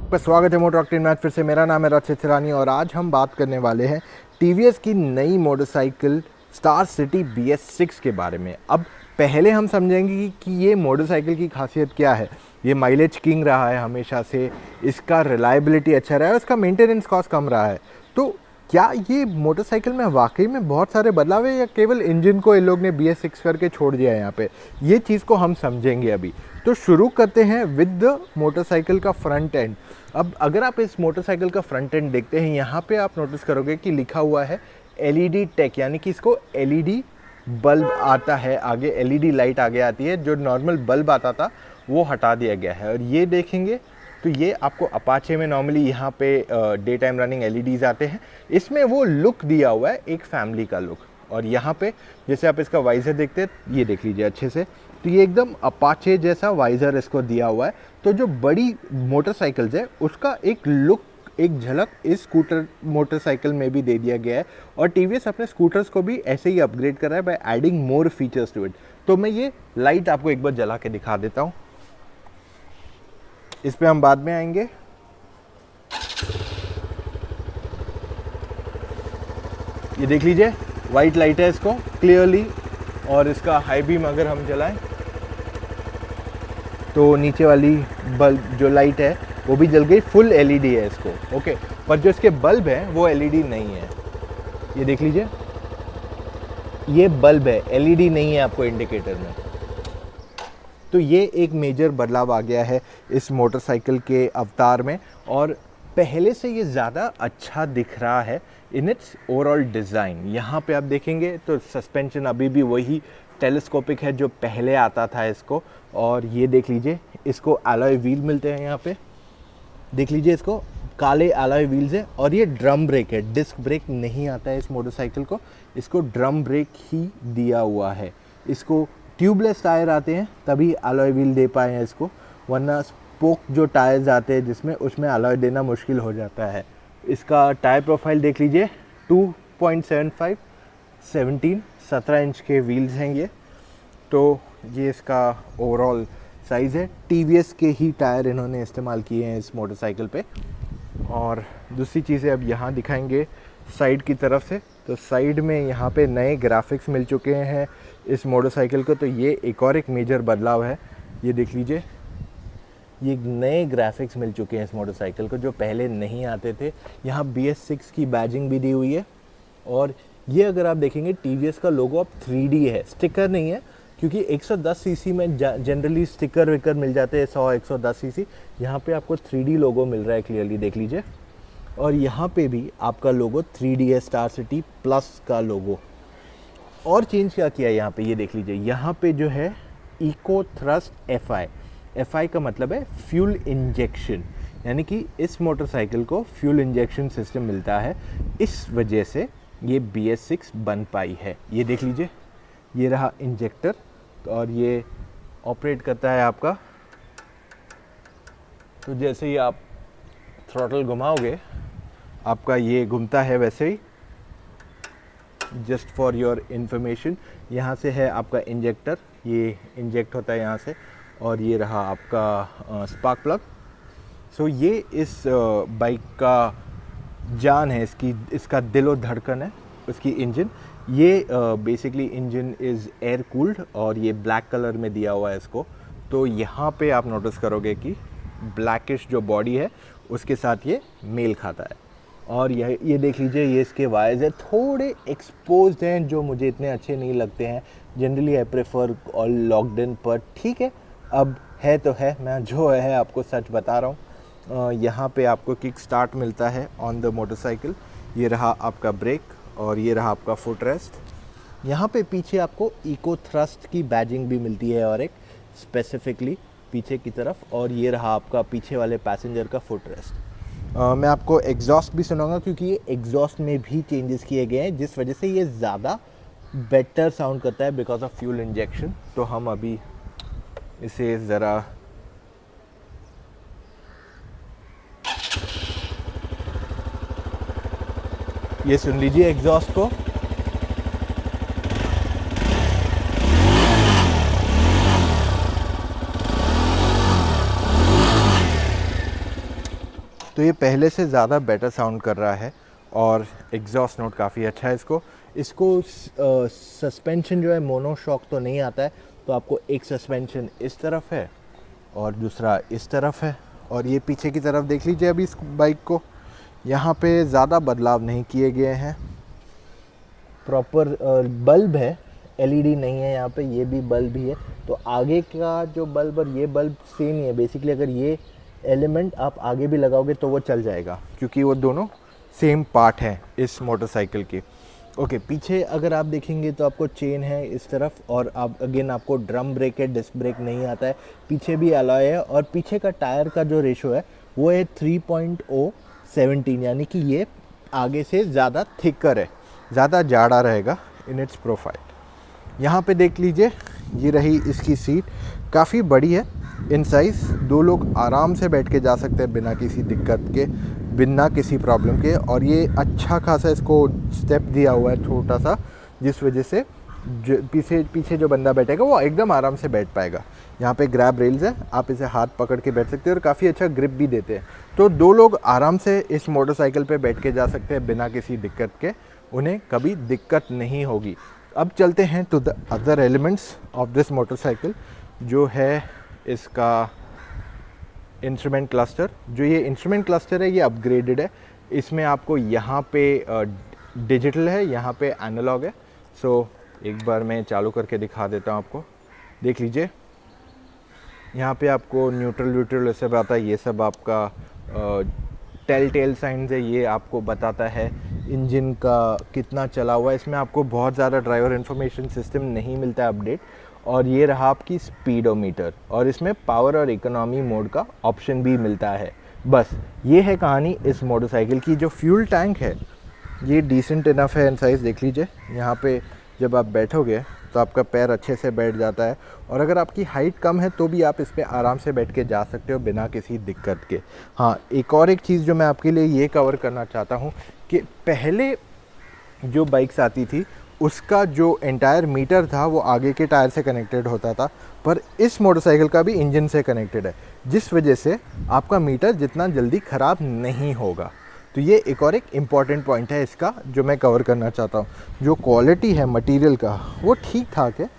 पर स्वागत है मोटर ऑक्टेन मैथ फिर से। मेरा नाम है रचित सिरानी और आज हम बात करने वाले हैं टीवीएस की नई मोटरसाइकिल स्टार सिटी BS6 के बारे में। अब पहले हम समझेंगे कि ये मोटरसाइकिल की खासियत क्या है। ये माइलेज किंग रहा है हमेशा से, इसका रिलायबिलिटी अच्छा रहा है, इसका मेंटेनेंस कॉस्ट कम रहा है। तो क्या ये मोटरसाइकिल में वाकई में बहुत सारे बदलाव है या केवल इंजन को इन लोग ने BS6 करके छोड़ दिया है यहाँ पे, ये चीज़ को हम समझेंगे अभी। तो शुरू करते हैं विद द मोटरसाइकिल का फ्रंट एंड। अब अगर आप इस मोटरसाइकिल का फ्रंट एंड देखते हैं, यहाँ पे आप नोटिस करोगे कि लिखा हुआ है LED टेक, यानी कि इसको LED बल्ब आता है आगे, LED लाइट आगे आती है। जो नॉर्मल बल्ब आता था वो हटा दिया गया है। और ये देखेंगे तो ये आपको अपाचे में नॉर्मली यहाँ पे डे टाइम रनिंग LEDs आते हैं, इसमें वो लुक दिया हुआ है एक फैमिली का लुक। और यहाँ पे जैसे आप इसका वाइज़र देखते हैं, ये देख लीजिए अच्छे से, तो ये एकदम अपाचे जैसा वाइज़र इसको दिया हुआ है। तो जो बड़ी मोटरसाइकिल्स है उसका एक लुक, एक झलक इस स्कूटर मोटरसाइकिल में भी दे दिया गया है। और TVS अपने स्कूटर्स को भी ऐसे ही अपग्रेड कर रहा है by adding more features to it. तो मैं ये लाइट आपको एक बार जला के दिखा देता हूँ, इस पे हम बाद में आएंगे। ये देख लीजिए वाइट लाइट है इसको क्लियरली, और इसका हाई बीम अगर हम जलाएं तो नीचे वाली बल्ब जो लाइट है वो भी जल गई, फुल LED है इसको, ओके। पर जो इसके बल्ब है वो LED नहीं है। ये देख लीजिए ये बल्ब है, LED नहीं है आपको इंडिकेटर में। तो ये एक मेजर बदलाव आ गया है इस मोटरसाइकिल के अवतार में, और पहले से ये ज़्यादा अच्छा दिख रहा है इन इट्स ओवरऑल डिज़ाइन। यहाँ पे आप देखेंगे तो सस्पेंशन अभी भी वही टेलीस्कोपिक है जो पहले आता था इसको। और ये देख लीजिए इसको एलॉय व्हील मिलते हैं यहाँ पे, देख लीजिए इसको काले एलॉय व्हील्स है। और ये ड्रम ब्रेक है, डिस्क ब्रेक नहीं आता है इस मोटरसाइकिल को, इसको ड्रम ब्रेक ही दिया हुआ है। इसको ट्यूबलेस टायर आते हैं तभी एलॉय व्हील दे पाए हैं इसको, वरना स्पोक जो टायर्स आते हैं जिसमें उसमें एलॉय देना मुश्किल हो जाता है। इसका टायर प्रोफाइल देख लीजिए 2.75 17 इंच के व्हील्स हैं ये। तो ये इसका ओवरऑल साइज़ है। TVS के ही टायर इन्होंने इस्तेमाल किए हैं इस मोटरसाइकिल पे। और दूसरी चीज़ें अब यहाँ दिखाएंगे साइड की तरफ से। तो साइड में यहाँ पे नए ग्राफिक्स मिल चुके हैं इस मोटरसाइकिल को, तो ये एक और एक मेजर बदलाव है। ये देख लीजिए ये नए ग्राफिक्स मिल चुके हैं इस मोटरसाइकिल को जो पहले नहीं आते थे। यहाँ BS6 की बैजिंग भी दी हुई है। और ये अगर आप देखेंगे TVS का लोगो अब 3D है, स्टिकर नहीं है, क्योंकि 110 सीसी में जनरली स्टिकर विकर मिल जाते हैं 100-110 सीसी। यहाँ पे आपको 3D लोगो मिल रहा है, क्लियरली देख लीजिए। और यहाँ पे भी आपका लोगो 3D है, स्टार सिटी प्लस का लोगो। और चेंज क्या किया है यहाँ पे, ये देख लीजिए यहाँ पे जो है इको थ्रस्ट FI का मतलब है फ्यूल इंजेक्शन, यानी कि इस मोटरसाइकिल को फ्यूल इंजेक्शन सिस्टम मिलता है, इस वजह से ये BS6 बन पाई है। ये देख लीजिए ये रहा इंजेक्टर, और ये ऑपरेट करता है आपका, तो जैसे ही आप थ्रॉटल घुमाओगे आपका ये घूमता है वैसे ही। जस्ट फॉर योर इंफॉर्मेशन, यहाँ से है आपका इंजेक्टर, ये इंजेक्ट होता है यहाँ से। और ये रहा आपका स्पार्क प्लग। सो ये इस बाइक का जान है, इसका दिलो धड़कन है उसकी इंजन। ये basically engine is air cooled और ये ब्लैक कलर में दिया हुआ है इसको। तो यहाँ पे आप नोटिस करोगे कि ब्लैकिश जो बॉडी है उसके साथ ये मेल खाता है। और ये देख लीजिए ये इसके वायर्स है, थोड़े एक्सपोज्ड हैं जो मुझे इतने अच्छे नहीं लगते हैं। Generally I prefer all locked in, पर ठीक है अब है तो है, मैं जो है आपको सच बता रहा हूँ। यहाँ पे आपको किक स्टार्ट मिलता है ऑन द मोटरसाइकिल। ये रहा आपका ब्रेक और ये रहा आपका फुट रेस्ट। यहाँ पे पीछे आपको इको थ्रस्ट की बैजिंग भी मिलती है और एक स्पेसिफिकली पीछे की तरफ। और ये रहा आपका पीछे वाले पैसेंजर का फुट रेस्ट। मैं आपको एग्जॉस्ट भी सुनाऊंगा क्योंकि ये एग्जॉस्ट में भी चेंजेस किए गए हैं जिस वजह से ये ज़्यादा बेटर साउंड करता है बिकॉज ऑफ फ्यूल इंजेक्शन। तो हम अभी इसे ज़रा ये सुन लीजिए एग्जॉस्ट को। तो ये पहले से ज़्यादा बेटर साउंड कर रहा है और एग्जॉस्ट नोट काफ़ी अच्छा है इसको सस्पेंशन जो है मोनोशॉक तो नहीं आता है, तो आपको एक सस्पेंशन इस तरफ है और दूसरा इस तरफ है। और ये पीछे की तरफ देख लीजिए अभी इस बाइक को, यहाँ पे ज़्यादा बदलाव नहीं किए गए हैं। प्रॉपर बल्ब है, एलईडी नहीं है यहाँ पे, ये भी बल्ब ही है। तो आगे का जो बल्ब और ये बल्ब सेम ही है बेसिकली। अगर ये एलिमेंट आप आगे भी लगाओगे तो वो चल जाएगा, क्योंकि वो दोनों सेम पार्ट हैं इस मोटरसाइकिल की। ओके, पीछे अगर आप देखेंगे तो आपको चेन है इस तरफ, और आप अगेन आपको ड्रम ब्रेक है, डिस्क ब्रेक नहीं आता है। पीछे भी अलॉय है, और पीछे का टायर का जो रेशो है वो है 3.017, यानी कि ये आगे से ज़्यादा थिकर है, ज़्यादा जाड़ा रहेगा इन इट्स प्रोफाइल। यहाँ पे देख लीजिए, ये रही इसकी सीट, काफ़ी बड़ी है इन साइज़, 2 लोग आराम से बैठ के जा सकते हैं बिना किसी दिक्कत के, बिना किसी प्रॉब्लम के। और ये अच्छा खासा इसको स्टेप दिया हुआ है छोटा सा, जिस वजह से पीछे जो बंदा बैठेगा वो एकदम आराम से बैठ पाएगा। यहाँ पे ग्रैब रेल्स है, आप इसे हाथ पकड़ के बैठ सकते हैं और काफ़ी अच्छा ग्रिप भी देते हैं। तो 2 लोग आराम से इस मोटरसाइकिल पे बैठ के जा सकते हैं बिना किसी दिक्कत के, उन्हें कभी दिक्कत नहीं होगी। अब चलते हैं to the other elements of this motorcycle, जो है इसका इंस्ट्रूमेंट क्लस्टर। जो ये इंस्ट्रूमेंट क्लस्टर है ये अपग्रेडेड है, इसमें आपको यहाँ पे डिजिटल है, यहाँ पे एनालॉग है। सो एक बार मैं चालू करके दिखा देता हूँ आपको, देख लीजिए। यहाँ पे आपको न्यूट्रल सब आता है, ये सब आपका टेल साइंस है, ये आपको बताता है इंजन का कितना चला हुआ है। इसमें आपको बहुत ज़्यादा ड्राइवर इन्फॉर्मेशन सिस्टम नहीं मिलता है अपडेट। और ये रहा आपकी स्पीडोमीटर, और इसमें पावर और इकोनॉमी मोड का ऑप्शन भी मिलता है। बस ये है कहानी इस मोटरसाइकिल की। जो फ्यूल टैंक है ये डिसेंट इनफ है इन साइज़, देख लीजिए। यहाँ पे जब आप बैठोगे तो आपका पैर अच्छे से बैठ जाता है, और अगर आपकी हाइट कम है तो भी आप इस पर आराम से बैठ के जा सकते हो बिना किसी दिक्कत के। हाँ, एक और एक चीज़ जो मैं आपके लिए ये कवर करना चाहता हूँ कि पहले जो बाइक्स आती थी उसका जो एंटायर मीटर था वो आगे के टायर से कनेक्टेड होता था, पर इस मोटरसाइकिल का भी इंजन से कनेक्टेड है, जिस वजह से आपका मीटर जितना जल्दी ख़राब नहीं होगा। तो ये एक और एक इम्पॉर्टेंट पॉइंट है इसका, जो मैं कवर करना चाहता हूँ। जो क्वालिटी है मटेरियल का वो ठीक ठाक है,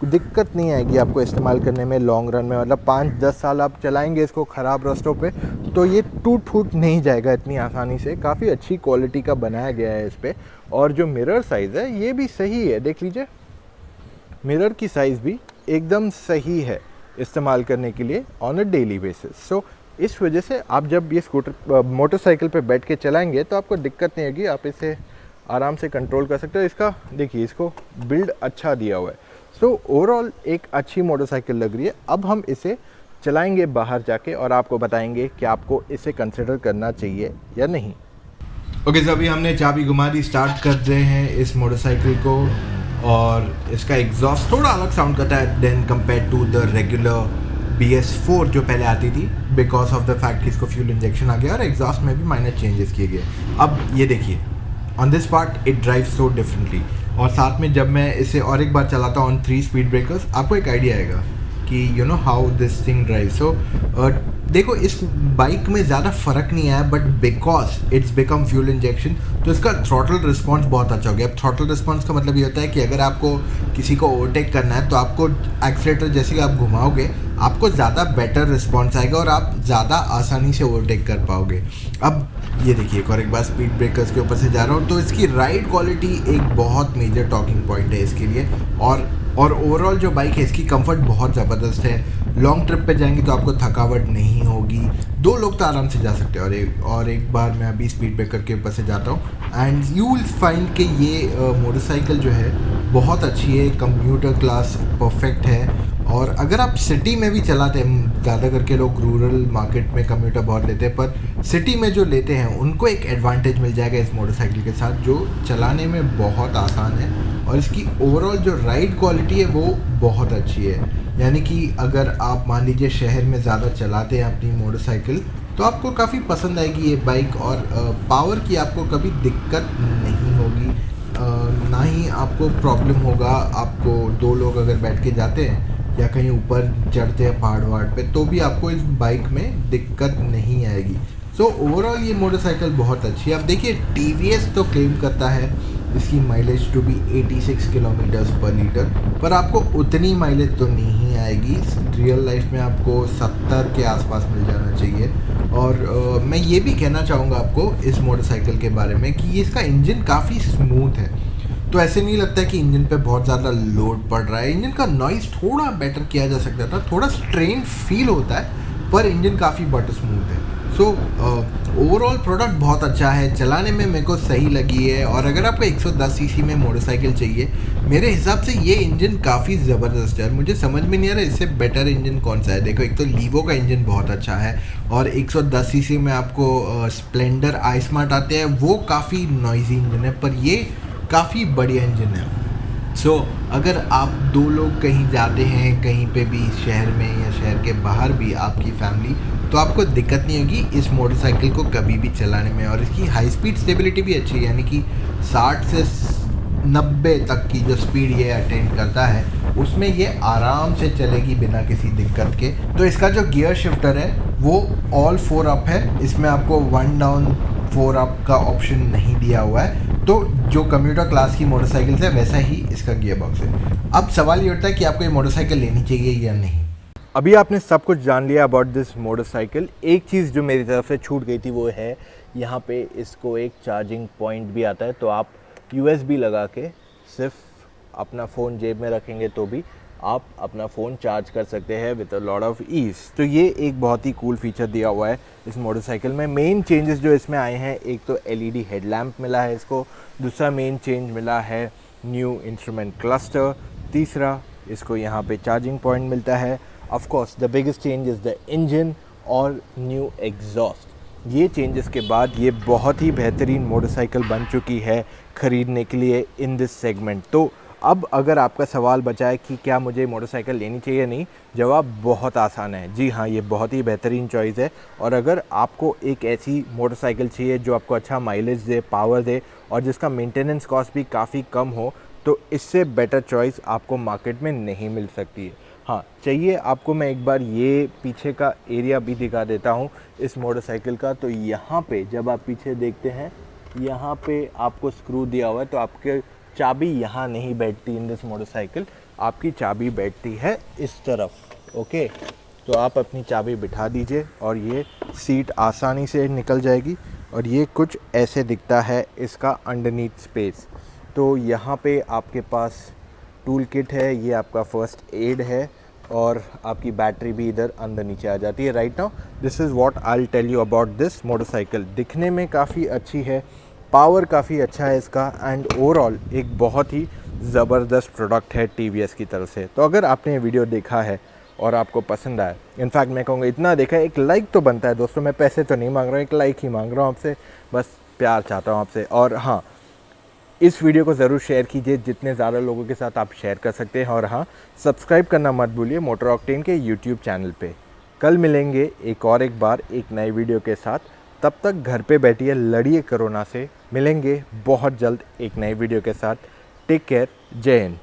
दिक्कत नहीं आएगी आपको इस्तेमाल करने में लॉन्ग रन में। मतलब 5-10 साल आप चलाएंगे इसको ख़राब रास्तों पे तो ये टूट फूट नहीं जाएगा इतनी आसानी से। काफ़ी अच्छी क्वालिटी का बनाया गया है इस पर। और जो मिरर साइज़ है ये भी सही है, देख लीजिए, मिरर की साइज़ भी एकदम सही है इस्तेमाल करने के लिए ऑन अ डेली बेसिस। सो इस वजह से आप जब ये मोटरसाइकिल पे बैठ के चलाएंगे तो आपको दिक्कत नहीं होगी, आप इसे आराम से कंट्रोल कर सकते हो। इसका देखिए, इसको बिल्ड अच्छा दिया हुआ है। सो ओवरऑल एक अच्छी मोटरसाइकिल लग रही है। अब हम इसे चलाएंगे बाहर जाके और आपको बताएंगे कि आपको इसे कंसिडर करना चाहिए या नहीं। ओके, तो अभी हमने चाबी घुमा दी, स्टार्ट कर रहे हैं इस मोटरसाइकिल को, और इसका एग्जॉस्ट थोड़ा अलग साउंड करता है then compare to the regular BS4 जो पहले आती थी, बिकॉज ऑफ द फैक्ट कि इसको फ्यूल इंजेक्शन आ गया और एग्जॉस्ट में भी माइनर चेंजेस किए गए। अब ये देखिए, on this part it drive so differently. और साथ में जब मैं इसे और एक बार चलाता हूँ ऑन 3 स्पीड ब्रेकर्स, आपको एक आइडिया आएगा कि you know how this thing drive. So देखो, इस बाइक में ज़्यादा फ़र्क नहीं आया, but because it's become fuel injection तो इसका थ्रॉटल रिस्पॉन्स बहुत अच्छा हो गया। अब थ्रॉटल रिस्पॉन्स का मतलब ये होता है कि अगर आपको किसी को ओवरटेक करना है तो आपको एक्सीलेटर जैसे कि आप घुमाओगे आपको ज़्यादा बेटर रिस्पॉन्स आएगा और आप ज़्यादा आसानी से ओवरटेक कर पाओगे। अब ये देखिए, और एक बार स्पीड ब्रेकर्स के ऊपर से जा रहा हूँ तो इसकी राइड क्वालिटी एक बहुत मेजर टॉकिंग पॉइंट है इसके लिए। और ओवरऑल जो बाइक है इसकी कंफर्ट बहुत ज़बरदस्त है। लॉन्ग ट्रिप पे जाएंगे तो आपको थकावट नहीं होगी, 2 लोग तो आराम से जा सकते हैं। और एक बार मैं अभी स्पीड ब्रेकर के ऊपर से जाता हूँ एंड यू विल फाइंड कि ये मोटरसाइकिल जो है बहुत अच्छी है, कंप्यूटर क्लास परफेक्ट है। और अगर आप सिटी में भी चलाते हैं, ज़्यादा करके लोग रूरल मार्केट में कम्यूटर बहुत लेते हैं, पर सिटी में जो लेते हैं उनको एक एडवांटेज मिल जाएगा इस मोटरसाइकिल के साथ, जो चलाने में बहुत आसान है। और इसकी ओवरऑल जो राइड क्वालिटी है वो बहुत अच्छी है। यानी कि अगर आप मान लीजिए शहर में ज़्यादा चलाते हैं अपनी मोटरसाइकिल तो आपको काफ़ी पसंद आएगी ये बाइक। और पावर की आपको कभी दिक्कत नहीं होगी, ना ही आपको प्रॉब्लम होगा। आपको 2 लोग अगर बैठ के जाते हैं या कहीं ऊपर चढ़ते हैं पहाड़ वहाड़ पे तो भी आपको इस बाइक में दिक्कत नहीं आएगी। सो ओवरऑल ये मोटरसाइकिल बहुत अच्छी है। अब देखिए TVS तो क्लेम करता है इसकी माइलेज टू बी 86 किलोमीटर्स पर लीटर, पर आपको उतनी माइलेज तो नहीं आएगी। रियल लाइफ में आपको 70 के आसपास मिल जाना चाहिए। और मैं ये भी कहना चाहूँगा आपको इस मोटरसाइकिल के बारे में कि इसका इंजन काफ़ी स्मूथ है, तो ऐसे नहीं लगता है कि इंजन पे बहुत ज़्यादा लोड पड़ रहा है। इंजन का नॉइज़ थोड़ा बेटर किया जा सकता था, थोड़ा स्ट्रेन फील होता है, पर इंजन काफ़ी बट स्मूथ है। सो ओवरऑल प्रोडक्ट बहुत अच्छा है, चलाने में मेरे को सही लगी है। और अगर आपको 110 सीसी में मोटरसाइकिल चाहिए, मेरे हिसाब से ये इंजन काफ़ी ज़बरदस्त है। मुझे समझ में नहीं आ रहा इससे बेटर इंजन कौन सा है। देखो, एक तो लीवो का इंजन बहुत अच्छा है, और 110 सीसी में आपको स्प्लेंडर आई स्मार्ट आते हैं, वो काफ़ी नॉइजी इंजन है, पर ये काफ़ी बढ़िया इंजन है। सो अगर आप दो लोग कहीं जाते हैं, कहीं पे भी शहर में या शहर के बाहर भी आपकी फैमिली, तो आपको दिक्कत नहीं होगी इस मोटरसाइकिल को कभी भी चलाने में। और इसकी हाई स्पीड स्टेबिलिटी भी अच्छी है, यानी कि 60 से 90 तक की जो स्पीड ये अटेंड करता है, उसमें ये आराम से चलेगी बिना किसी दिक्कत के। तो इसका जो गियर शिफ्टर है वो ऑल 4 अप है, इसमें आपको 1 डाउन 4 अप का ऑप्शन नहीं दिया हुआ है। तो जो कम्यूटर क्लास की मोटरसाइकिल है वैसा ही इसका गियर बॉक्स है। अब सवाल ये उठता है कि आपको ये मोटरसाइकिल लेनी चाहिए या नहीं। अभी आपने सब कुछ जान लिया अबाउट दिस मोटरसाइकिल। एक चीज़ जो मेरी तरफ से छूट गई थी वो है यहाँ पे इसको एक चार्जिंग पॉइंट भी आता है, तो आप USB लगा के सिर्फ अपना फ़ोन जेब में रखेंगे तो भी आप अपना फ़ोन चार्ज कर सकते हैं with a lot of ease. तो ये एक बहुत ही कूल फीचर दिया हुआ है इस मोटरसाइकिल में। मेन चेंजेस जो इसमें आए हैं, एक तो LED हेडलैम्प मिला है इसको, दूसरा मेन चेंज मिला है न्यू इंस्ट्रूमेंट क्लस्टर, तीसरा इसको यहाँ पे चार्जिंग पॉइंट मिलता है। Of course the biggest change is the engine और न्यू एग्जॉस्ट। ये चेंजेस के बाद ये बहुत ही बेहतरीन मोटरसाइकिल बन चुकी है ख़रीदने के लिए इन दिस सेगमेंट। तो अब अगर आपका सवाल बचा है कि क्या मुझे मोटरसाइकिल लेनी चाहिए नहीं, जवाब बहुत आसान है, जी हाँ, ये बहुत ही बेहतरीन चॉइस है। और अगर आपको एक ऐसी मोटरसाइकिल चाहिए जो आपको अच्छा माइलेज दे, पावर दे और जिसका मेंटेनेंस कॉस्ट भी काफ़ी कम हो, तो इससे बेटर चॉइस आपको मार्केट में नहीं मिल सकती है। हाँ, चाहिए आपको मैं एक बार ये पीछे का एरिया भी दिखा देता हूँ इस मोटरसाइकिल का। तो यहाँ पे जब आप पीछे देखते हैं, यहाँ पे आपको स्क्रू दिया हुआ है, तो आपके चाबी यहाँ नहीं बैठती इन दिस मोटरसाइकिल, आपकी चाबी बैठती है इस तरफ। ओके, तो आप अपनी चाबी बिठा दीजिए और ये सीट आसानी से निकल जाएगी। और ये कुछ ऐसे दिखता है इसका अंडरनीथ स्पेस। तो यहाँ पे आपके पास टूल किट है, ये आपका फर्स्ट एड है, और आपकी बैटरी भी इधर अंदर नीचे आ जाती है। Right now this is what I will tell you about this motorcycle. दिखने में काफ़ी अच्छी है, पावर काफ़ी अच्छा है इसका, एंड ओवरऑल एक बहुत ही ज़बरदस्त प्रोडक्ट है TVS की तरफ से। तो अगर आपने ये वीडियो देखा है और आपको पसंद आया, इनफैक्ट मैं कहूँगा इतना देखा है, एक लाइक तो बनता है दोस्तों। मैं पैसे तो नहीं मांग रहा हूँ, एक लाइक ही मांग रहा हूँ आपसे, बस प्यार चाहता हूँ आपसे। और हाँ, इस वीडियो को ज़रूर शेयर कीजिए, जितने ज़्यादा लोगों के साथ आप शेयर कर सकते हैं। और हाँ, सब्सक्राइब करना मत भूलिए मोटर ऑक्टेन के YouTube चैनल पे। कल मिलेंगे एक बार एक नई वीडियो के साथ। तब तक घर पे बैठिए, लड़िए कोरोना से। मिलेंगे बहुत जल्द एक नई वीडियो के साथ। टेक केयर, जय हिंद।